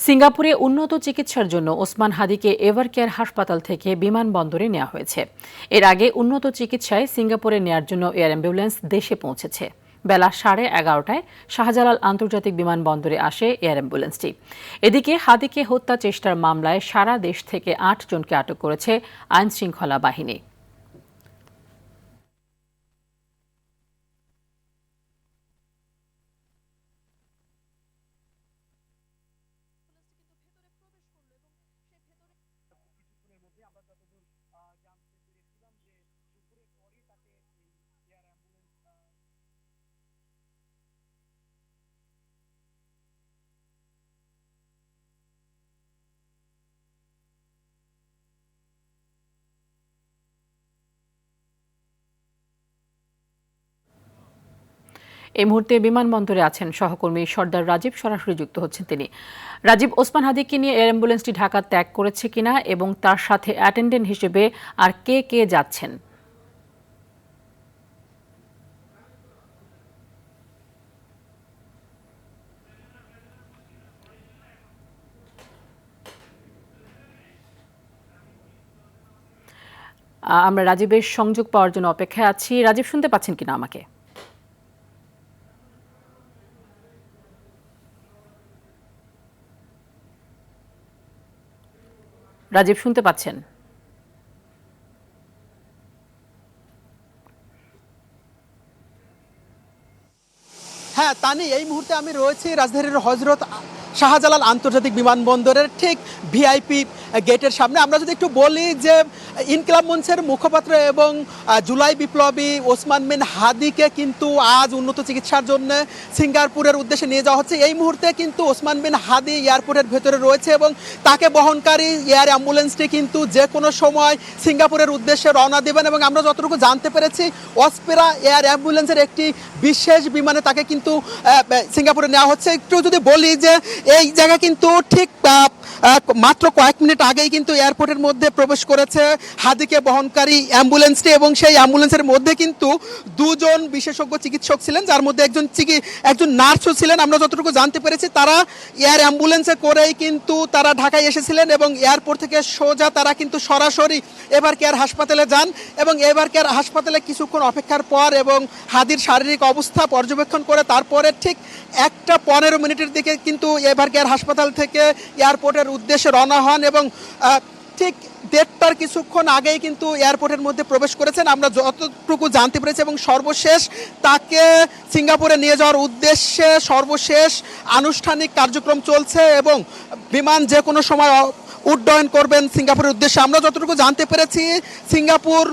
সিঙ্গাপুরে উন্নত চিকিৎসার জন্য ওসমান হাদিকে এভারকেয়ার হাসপাতাল থেকে বিমানবন্দরে নেওয়া হয়েছে। এর আগে উন্নত চিকিৎসায় সিঙ্গাপুরে নেয়ার জন্য এয়ার অ্যাম্বুলেন্স দেশে পৌঁছেছে। বেলা 11:30টায় শাহজালাল আন্তর্জাতিক বিমানবন্দরে আসে এয়ার অ্যাম্বুলেন্সটি। এদিকে হাদিকে হত্যা চেষ্টার মামলায় সারা দেশ থেকে 8 জনকে আটক করেছে আইনশৃঙ্খলা বাহিনী। এই মুহূর্তে বিমানবন্দরে আছেন সহকর্মী সর্দার রাজীব, সরাসরি যুক্ত হচ্ছেন তিনি। রাজীব, ওসমান হাদিকে নিয়ে এয়ার অ্যাম্বুলেন্সটি ঢাকা ত্যাগ করেছে কিনা এবং তার সাথে অ্যাটেন্ডেন্ট হিসেবে আর কে কে যাচ্ছেন? আমরা রাজীবের সংযোগ পাওয়ার জন্য অপেক্ষায় আছি। রাজীব, শুনতে পাচ্ছেন কিনা আমাকে? রাজীব, শুনতে পাচ্ছেন? হ্যাঁ তানি, এই মুহূর্তে আমি রয়েছি রাজধানীর হজরত শাহজালাল আন্তর্জাতিক বিমানবন্দরের ঠিক ভিআইপি গেটের সামনে। আমরা যদি একটু বলি যে ইনকিলাব মঞ্চের মুখপাত্র এবং জুলাই বিপ্লবী ওসমান বিন হাদিকে কিন্তু আজ উন্নত চিকিৎসার জন্য সিঙ্গাপুরের উদ্দেশ্যে নিয়ে যাওয়া হচ্ছে। এই মুহূর্তে কিন্তু ওসমান বিন হাদি এয়ারপোর্টের ভেতরে রয়েছে এবং তাকে বহনকারী এয়ার অ্যাম্বুলেন্সটি কিন্তু যে কোনো সময় সিঙ্গাপুরের উদ্দেশ্যে রওনা দেবেন। এবং আমরা যতটুকু জানতে পেরেছি, অসপেরা এয়ার অ্যাম্বুলেন্সের একটি বিশেষ বিমানে তাকে কিন্তু সিঙ্গাপুরে নেওয়া হচ্ছে। একটু যদি বলি যে এই জায়গা কিন্তু ঠিক মাত্র কয়েক মিনিট আগেই কিন্তু এয়ারপোর্টের মধ্যে প্রবেশ করেছে হাদিকে বহনকারী অ্যাম্বুলেন্সটি এবং সেই অ্যাম্বুলেন্সের মধ্যে কিন্তু দুজন বিশেষজ্ঞ চিকিৎসক ছিলেন, যার মধ্যে একজন নার্সও ছিলেন। আমরা যতটুকু জানতে পেরেছি তারা এয়ার অ্যাম্বুলেন্সে করেই কিন্তু তারা ঢাকায় এসেছিলেন এবং এয়ারপোর্ট থেকে সোজা তারা কিন্তু সরাসরি এভারকেয়ার হাসপাতালে যান এবং এভারকেয়ার হাসপাতালে কিছুক্ষণ অপেক্ষার পর এবং হাদির শারীরিক অবস্থা পর্যবেক্ষণ করে তারপরে ঠিক 1:15 মিনিটের দিকে কিন্তু এভারকেয়ার হাসপাতাল থেকে এয়ারপোর্টের উদ্দেশ্যে রওনা হন এবং ঠিক 1:30টার কিছুক্ষণ আগেই কিন্তু এয়ারপোর্টের মধ্যে প্রবেশ করেছেন আমরা যতটুকু জানতে পেরেছি। এবং সর্বশেষ তাকে সিঙ্গাপুরে নিয়ে যাওয়ার উদ্দেশ্যে সর্বশেষ আনুষ্ঠানিক কার্যক্রম চলছে এবং বিমান যে কোনো সময় উড্ডয়ন করবেন সিঙ্গাপুরের উদ্দেশ্যে। আমরা যতটুকু জানতে পেরেছি, সিঙ্গাপুর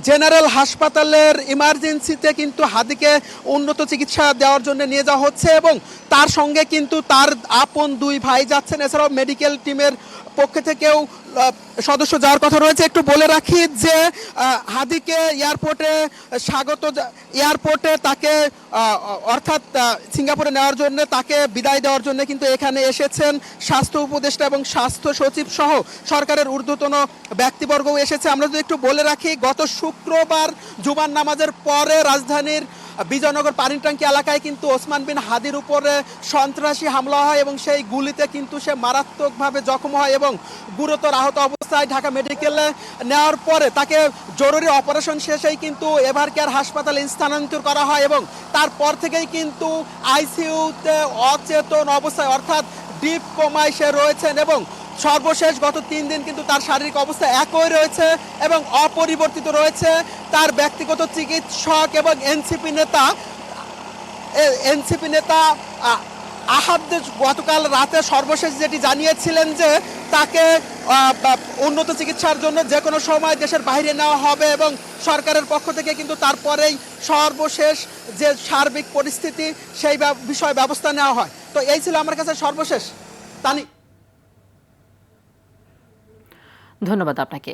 জেনারেল হাসপাতালের ইমার্জেন্সিতে কিন্তু হাদিকে উন্নত চিকিৎসা দেওয়ার জন্য নিয়ে যাওয়া হচ্ছে এবং তার সঙ্গে কিন্তু তার আপন 2 ভাই যাচ্ছেন। এছাড়াও মেডিকেল টিমের পক্ষ থেকেও সদস্য যাওয়ার কথা রয়েছে। একটু বলে রাখি যে হাদিকে এয়ারপোর্টে তাকে অর্থাৎ সিঙ্গাপুরে নেওয়ার জন্য তাকে বিদায় দেওয়ার জন্য কিন্তু এখানে এসেছেন স্বাস্থ্য উপদেষ্টা এবং স্বাস্থ্য সচিব সহ সরকারের ঊর্ধ্বতন ব্যক্তিবর্গও এসেছে। আমরা যদি একটু বলে রাখি, গত শুক্রবার জুমার নামাজের পরে রাজধানীর বিজয়নগর পানিট্যাঙ্কি এলাকায় কিন্তু ওসমান বিন হাদির উপরে সন্ত্রাসী হামলা হয় এবং সেই গুলিতে কিন্তু সে মারাত্মকভাবে জখম হয় এবং গুরুতর আহত অবস্থায় ঢাকা মেডিকেলে নেওয়ার পরে তাকে জরুরি অপারেশন শেষেই কিন্তু এভারকেয়ার হাসপাতালে স্থানান্তর করা হয় এবং তারপর থেকেই কিন্তু আইসিইউতে অচেতন অবস্থায় অর্থাৎ ডিপ কোমায় সে রয়েছেন এবং সর্বশেষ গত 3 দিন কিন্তু তার শারীরিক অবস্থা একই রয়েছে এবং অপরিবর্তিত রয়েছে। তার ব্যক্তিগত চিকিৎসক এবং এনসিপি নেতা আহাদ গতকাল রাতে সর্বশেষ যেটি জানিয়েছিলেন যে তাকে উন্নত চিকিৎসার জন্য যে কোনো সময় দেশের বাইরে নেওয়া হবে এবং সরকারের পক্ষ থেকে কিন্তু তারপরেই সর্বশেষ যে সার্বিক পরিস্থিতি সেই বিষয়ে ব্যবস্থা নেওয়া হয়। তো এই ছিল আমার কাছে সর্বশেষ। তানি, ধন্যবাদ আপনাকে।